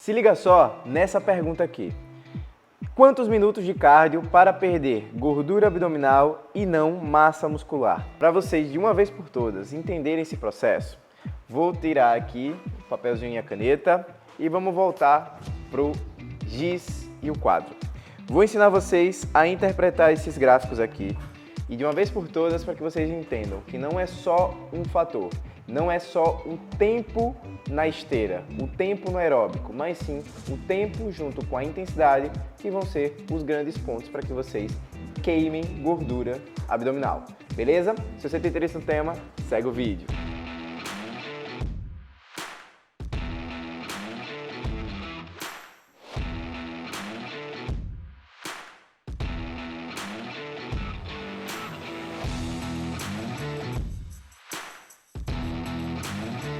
Se liga só nessa pergunta aqui. Quantos minutos de cardio para perder gordura abdominal e não massa muscular? Para vocês, de uma vez por todas, entenderem esse processo, vou tirar aqui o papelzinho e a caneta e vamos voltar para o giz e o quadro. Vou ensinar vocês a interpretar esses gráficos aqui e de uma vez por todas para que vocês entendam que não é só um fator, não é só o tempo na esteira, o tempo no aeróbico, mas sim o tempo junto com a intensidade que vão ser os grandes pontos para que vocês queimem gordura abdominal. Beleza? Se você tem interesse no tema, segue o vídeo.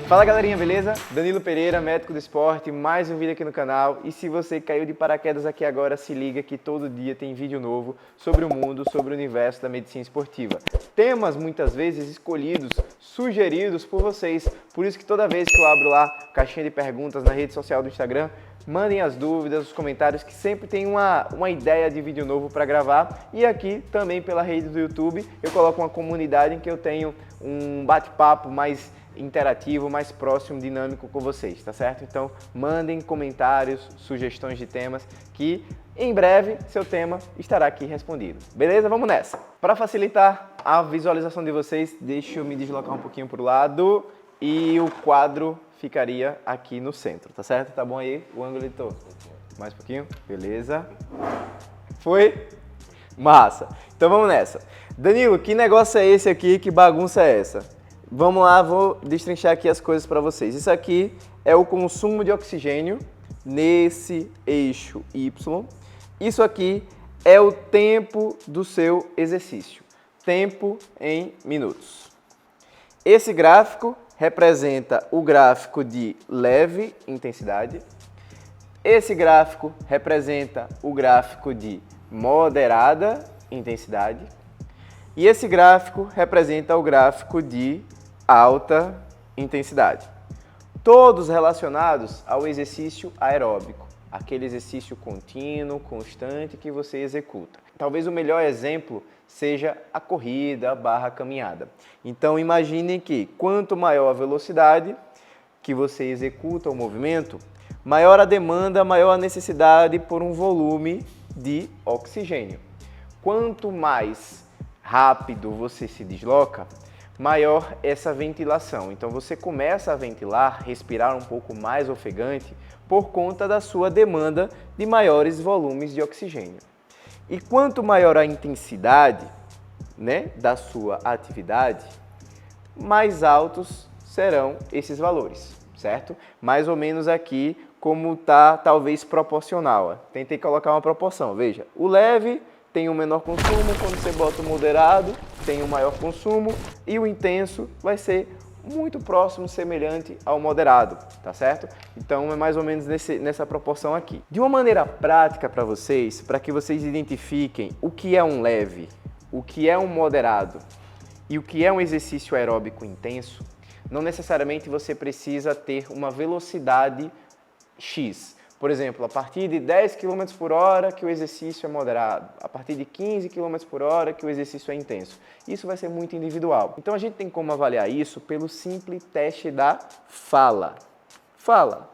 Fala galerinha, beleza? Danilo Pereira, médico do esporte, mais um vídeo aqui no canal. E se você caiu de paraquedas aqui agora, se liga que todo dia tem vídeo novo sobre o mundo, sobre o universo da medicina esportiva. Temas muitas vezes escolhidos, sugeridos por vocês. Por isso que toda vez que eu abro lá caixinha de perguntas na rede social do Instagram, mandem as dúvidas, os comentários, que sempre tem uma ideia de vídeo novo para gravar. E aqui também pela rede do YouTube eu coloco uma comunidade em que eu tenho um bate-papo mais interativo, mais próximo, dinâmico com vocês, tá certo? Então, mandem comentários, sugestões de temas que em breve seu tema estará aqui respondido. Beleza? Vamos nessa! Para facilitar a visualização de vocês, deixa eu me deslocar um pouquinho para o lado e o quadro ficaria aqui no centro, tá certo? Tá bom aí o ângulo, editor? Mais um pouquinho? Beleza. Foi? Massa! Então vamos nessa. Danilo, que negócio é esse aqui? Que bagunça é essa? Vamos lá, vou destrinchar aqui as coisas para vocês. Isso aqui é o consumo de oxigênio nesse eixo Y. Isso aqui é o tempo do seu exercício. Tempo em minutos. Esse gráfico representa o gráfico de leve intensidade. Esse gráfico representa o gráfico de moderada intensidade. E esse gráfico representa o gráfico de alta intensidade. Todos relacionados ao exercício aeróbico, aquele exercício contínuo, constante que você executa. Talvez o melhor exemplo seja a corrida / caminhada. Então imaginem que quanto maior a velocidade que você executa o movimento, maior a demanda, maior a necessidade por um volume de oxigênio. Quanto mais rápido você se desloca, maior essa ventilação. Então você começa a ventilar, respirar um pouco mais ofegante por conta da sua demanda de maiores volumes de oxigênio. E quanto maior a intensidade, da sua atividade, mais altos serão esses valores, certo? Mais ou menos aqui como está talvez proporcional. Tentei colocar uma proporção, veja, o leve tem um menor consumo, quando você bota o moderado, tem um maior consumo, e o intenso vai ser muito próximo, semelhante ao moderado, tá certo? Então é mais ou menos nessa proporção aqui. De uma maneira prática para vocês, para que vocês identifiquem o que é um leve, o que é um moderado e o que é um exercício aeróbico intenso, não necessariamente você precisa ter uma velocidade X. Por exemplo, a partir de 10 km por hora que o exercício é moderado, a partir de 15 km por hora que o exercício é intenso. Isso vai ser muito individual. Então a gente tem como avaliar isso pelo simples teste da fala. Falar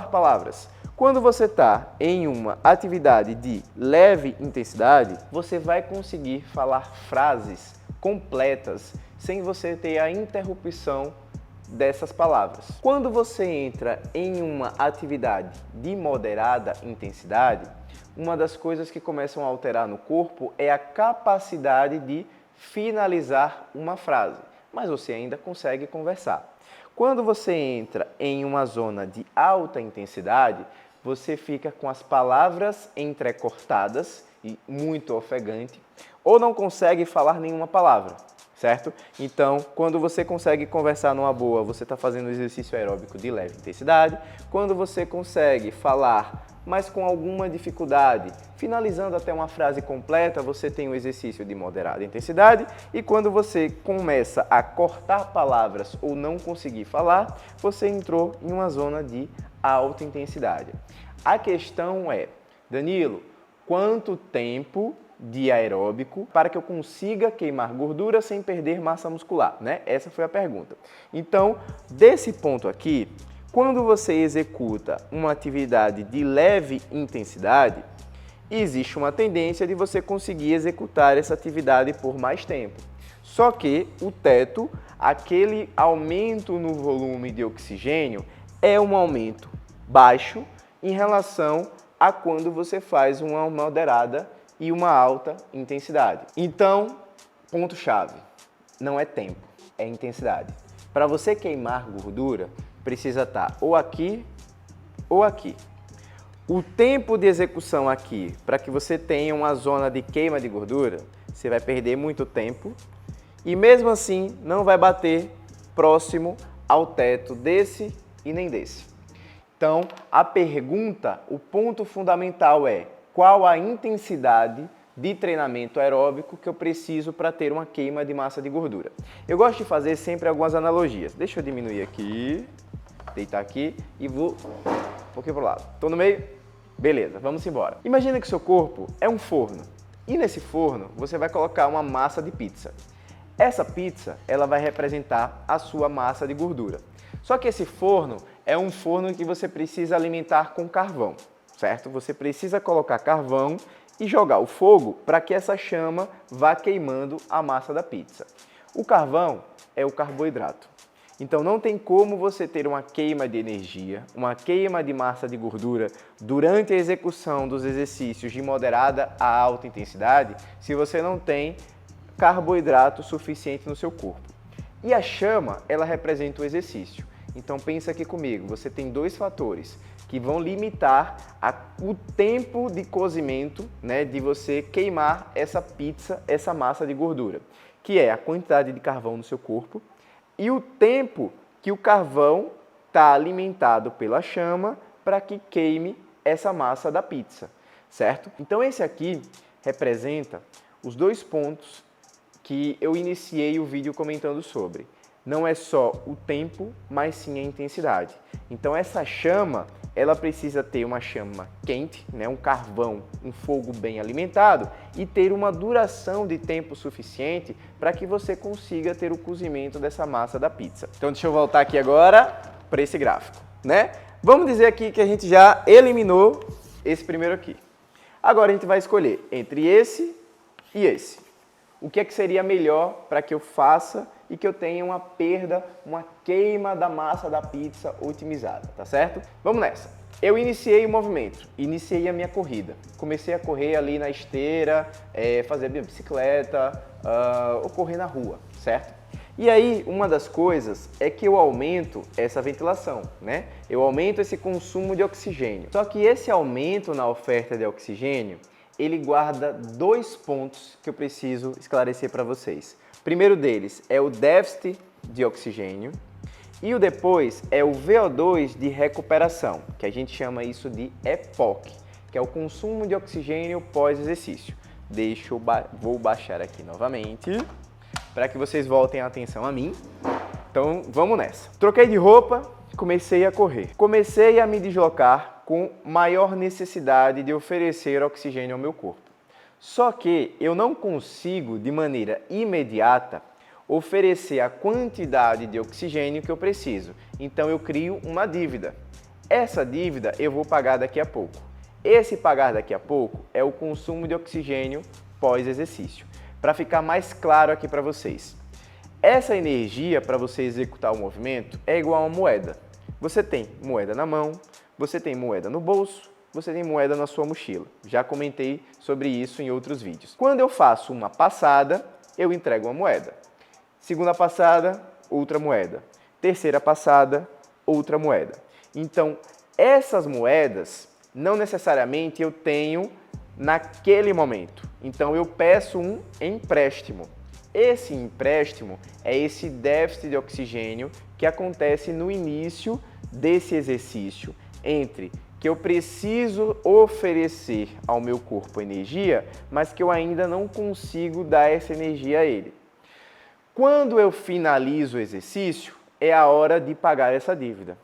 palavras. Quando você está em uma atividade de leve intensidade, você vai conseguir falar frases completas sem você ter a interrupção dessas palavras. Quando você entra em uma atividade de moderada intensidade, uma das coisas que começam a alterar no corpo é a capacidade de finalizar uma frase, mas você ainda consegue conversar. Quando você entra em uma zona de alta intensidade, você fica com as palavras entrecortadas e muito ofegante, ou não consegue falar nenhuma palavra, certo? Então, quando você consegue conversar numa boa, você está fazendo um exercício aeróbico de leve intensidade. Quando você consegue falar, mas com alguma dificuldade, finalizando até uma frase completa, você tem um exercício de moderada intensidade. E quando você começa a cortar palavras ou não conseguir falar, você entrou em uma zona de alta intensidade. A questão é, Danilo, quanto tempo de aeróbico para que eu consiga queimar gordura sem perder massa muscular, né? Essa foi a pergunta. Então, desse ponto aqui, quando você executa uma atividade de leve intensidade, existe uma tendência de você conseguir executar essa atividade por mais tempo. Só que o teto, aquele aumento no volume de oxigênio, é um aumento baixo em relação a quando você faz uma moderada e uma alta intensidade. Então, ponto-chave, não é tempo, é intensidade. Para você queimar gordura, precisa estar ou aqui ou aqui. O tempo de execução aqui, para que você tenha uma zona de queima de gordura, você vai perder muito tempo e mesmo assim não vai bater próximo ao teto desse e nem desse. Então, a pergunta, o ponto fundamental é: qual a intensidade de treinamento aeróbico que eu preciso para ter uma queima de massa de gordura? Eu gosto de fazer sempre algumas analogias. Deixa eu diminuir aqui, deitar aqui e vou um pouquinho para o lado. Estou no meio? Beleza, vamos embora. Imagina que seu corpo é um forno e nesse forno você vai colocar uma massa de pizza. Essa pizza, ela vai representar a sua massa de gordura. Só que esse forno é um forno que você precisa alimentar com carvão, certo? Você precisa colocar carvão e jogar o fogo para que essa chama vá queimando a massa da pizza. O carvão é o carboidrato. Então não tem como você ter uma queima de energia, uma queima de massa de gordura durante a execução dos exercícios de moderada a alta intensidade se você não tem carboidrato suficiente no seu corpo. E a chama, ela representa o exercício. Então pensa aqui comigo, você tem dois fatores que vão limitar o tempo de cozimento, né, de você queimar essa pizza, essa massa de gordura, que é a quantidade de carvão no seu corpo e o tempo que o carvão está alimentado pela chama para que queime essa massa da pizza, certo? Então esse aqui representa os dois pontos que eu iniciei o vídeo comentando sobre. Não é só o tempo, mas sim a intensidade. Então essa chama, ela precisa ter uma chama quente, né, um carvão, um fogo bem alimentado e ter uma duração de tempo suficiente para que você consiga ter o cozimento dessa massa da pizza. Então deixa eu voltar aqui agora para esse gráfico, né? Vamos dizer aqui que a gente já eliminou esse primeiro aqui. Agora a gente vai escolher entre esse e esse. O que é que seria melhor para que eu faça e que eu tenha uma perda, uma queima da massa da pizza otimizada, tá certo? Vamos nessa. Eu iniciei o movimento, iniciei a minha corrida. Comecei a correr ali na esteira, fazer bicicleta, ou correr na rua, certo? E aí, uma das coisas é que eu aumento essa ventilação, né? Eu aumento esse consumo de oxigênio. Só que esse aumento na oferta de oxigênio, ele guarda dois pontos que eu preciso esclarecer para vocês. O primeiro deles é o déficit de oxigênio e o depois é o VO2 de recuperação, que a gente chama isso de EPOC, que é o consumo de oxigênio pós-exercício. Vou baixar aqui novamente para que vocês voltem a atenção a mim. Então vamos nessa. Troquei de roupa, comecei a correr. Comecei a me deslocar com maior necessidade de oferecer oxigênio ao meu corpo. Só que eu não consigo, de maneira imediata, oferecer a quantidade de oxigênio que eu preciso. Então eu crio uma dívida. Essa dívida eu vou pagar daqui a pouco. Esse pagar daqui a pouco é o consumo de oxigênio pós-exercício. Para ficar mais claro aqui para vocês. Essa energia para você executar o movimento é igual a uma moeda. Você tem moeda na mão, você tem moeda no bolso, você tem moeda na sua mochila. Já comentei sobre isso em outros vídeos. Quando eu faço uma passada, eu entrego uma moeda. Segunda passada, outra moeda. Terceira passada, outra moeda. Então, essas moedas, não necessariamente eu tenho naquele momento. Então, eu peço um empréstimo. Esse empréstimo é esse déficit de oxigênio que acontece no início desse exercício, entre que eu preciso oferecer ao meu corpo energia, mas que eu ainda não consigo dar essa energia a ele. Quando eu finalizo o exercício, é a hora de pagar essa dívida.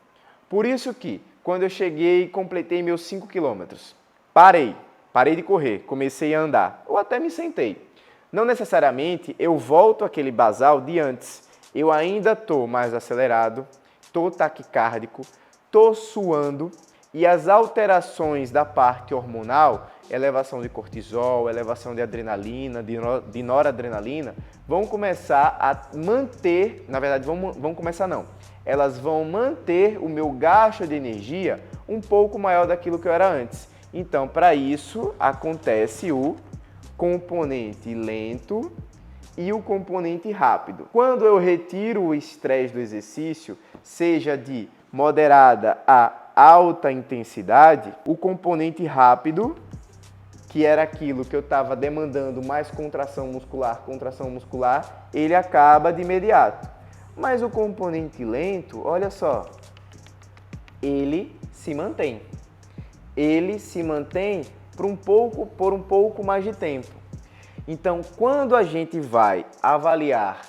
Por isso que, quando eu cheguei e completei meus 5 quilômetros, parei de correr, comecei a andar, ou até me sentei. Não necessariamente eu volto àquele basal de antes. Eu ainda estou mais acelerado, estou taquicárdico, estou suando, e as alterações da parte hormonal, elevação de cortisol, elevação de adrenalina, de noradrenalina, vão começar a manter, na verdade vão começar não, elas vão manter o meu gasto de energia um pouco maior daquilo que eu era antes. Então, para isso, acontece o componente lento e o componente rápido. Quando eu retiro o estresse do exercício, seja de moderada a alta intensidade, o componente rápido, que era aquilo que eu estava demandando mais contração muscular, ele acaba de imediato. Mas o componente lento, olha só, ele se mantém. Ele se mantém por um pouco mais de tempo. Então, quando a gente vai avaliar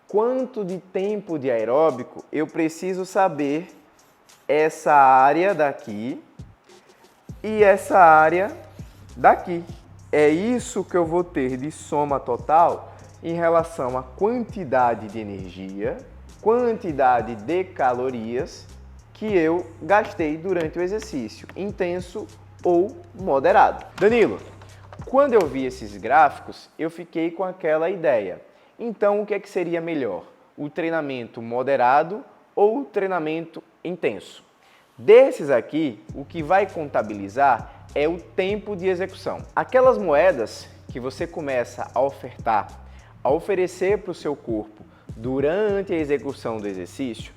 quanto de tempo de aeróbico, eu preciso saber essa área daqui e essa área daqui. É isso que eu vou ter de soma total em relação à quantidade de energia, quantidade de calorias que eu gastei durante o exercício, intenso ou moderado. Danilo, quando eu vi esses gráficos, eu fiquei com aquela ideia. Então, o que é que seria melhor? O treinamento moderado ou o treinamento intenso? Desses aqui, o que vai contabilizar é o tempo de execução. Aquelas moedas que você começa a ofertar, a oferecer para o seu corpo durante a execução do exercício,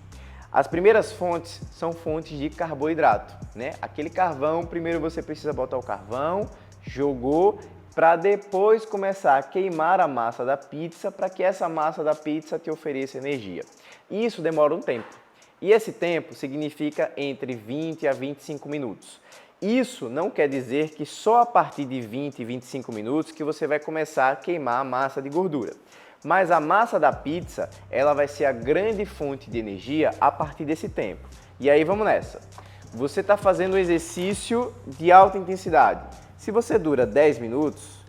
as primeiras fontes são fontes de carboidrato, né? Aquele carvão, primeiro você precisa botar o carvão, jogou, para depois começar a queimar a massa da pizza para que essa massa da pizza te ofereça energia. E isso demora um tempo. E esse tempo significa entre 20 a 25 minutos. Isso não quer dizer que só a partir de 20 e 25 minutos que você vai começar a queimar a massa de gordura. Mas a massa da pizza, ela vai ser a grande fonte de energia a partir desse tempo. E aí vamos nessa. Você está fazendo um exercício de alta intensidade. Se você dura 10 minutos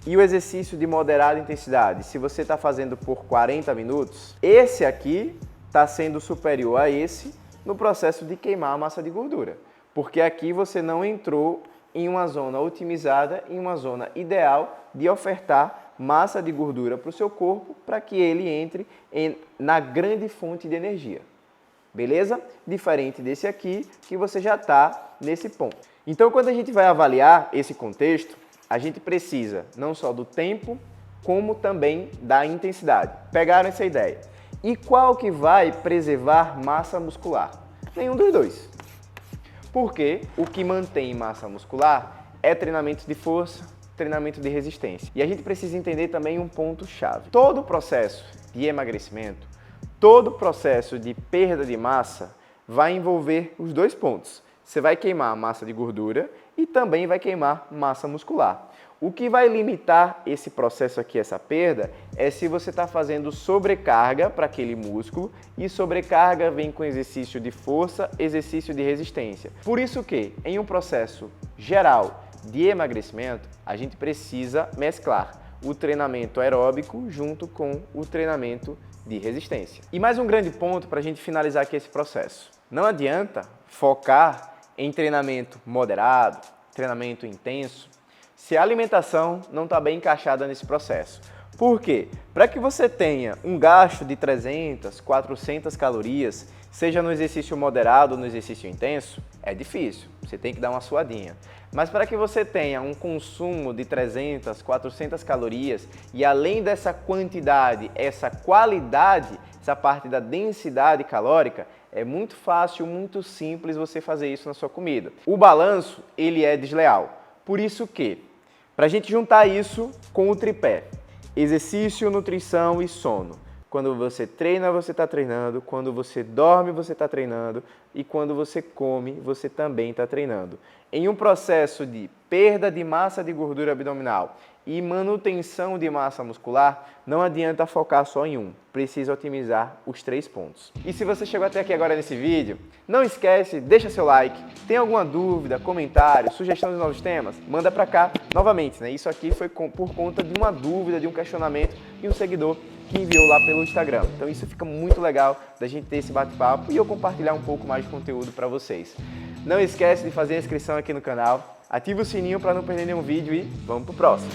e o exercício de moderada intensidade, se você está fazendo por 40 minutos, esse aqui está sendo superior a esse no processo de queimar a massa de gordura. Porque aqui você não entrou em uma zona otimizada, em uma zona ideal de ofertar massa de gordura para o seu corpo para que ele entre na grande fonte de energia. Beleza? Diferente desse aqui, que você já está nesse ponto. Então, quando a gente vai avaliar esse contexto, a gente precisa não só do tempo, como também da intensidade. Pegaram essa ideia? E qual que vai preservar massa muscular? Nenhum dos dois. Porque o que mantém massa muscular é treinamento de força, treinamento de resistência. E a gente precisa entender também um ponto-chave. Todo processo de emagrecimento, todo processo de perda de massa vai envolver os dois pontos. Você vai queimar massa de gordura e também vai queimar massa muscular. O que vai limitar esse processo aqui, essa perda, é se você está fazendo sobrecarga para aquele músculo, e sobrecarga vem com exercício de força, exercício de resistência. Por isso que, em um processo geral de emagrecimento, a gente precisa mesclar o treinamento aeróbico junto com o treinamento de resistência. E mais um grande ponto para a gente finalizar aqui esse processo. Não adianta focar em treinamento moderado, treinamento intenso, se a alimentação não está bem encaixada nesse processo. Por quê? Para que você tenha um gasto de 300, 400 calorias, seja no exercício moderado ou no exercício intenso, é difícil, você tem que dar uma suadinha. Mas para que você tenha um consumo de 300, 400 calorias e além dessa quantidade, essa qualidade, essa parte da densidade calórica, é muito fácil, muito simples você fazer isso na sua comida. O balanço, ele é desleal. Por isso que, para a gente juntar isso com o tripé, Exercício, nutrição e sono. Quando você treina, você está treinando. Quando você dorme, você está treinando. E quando você come, você também está treinando. Em um processo de perda de massa de gordura abdominal e manutenção de massa muscular, não adianta focar só em um. Precisa otimizar os 3 pontos. E se você chegou até aqui agora nesse vídeo, não esquece, deixa seu like. Tem alguma dúvida, comentário, sugestão de novos temas? Manda pra cá novamente, né? Isso aqui foi por conta de uma dúvida, de um questionamento de um seguidor que enviou lá pelo Instagram. Então isso fica muito legal da gente ter esse bate-papo e eu compartilhar um pouco mais de conteúdo para vocês. Não esquece de fazer a inscrição aqui no canal, ativa o sininho para não perder nenhum vídeo e vamos pro próximo.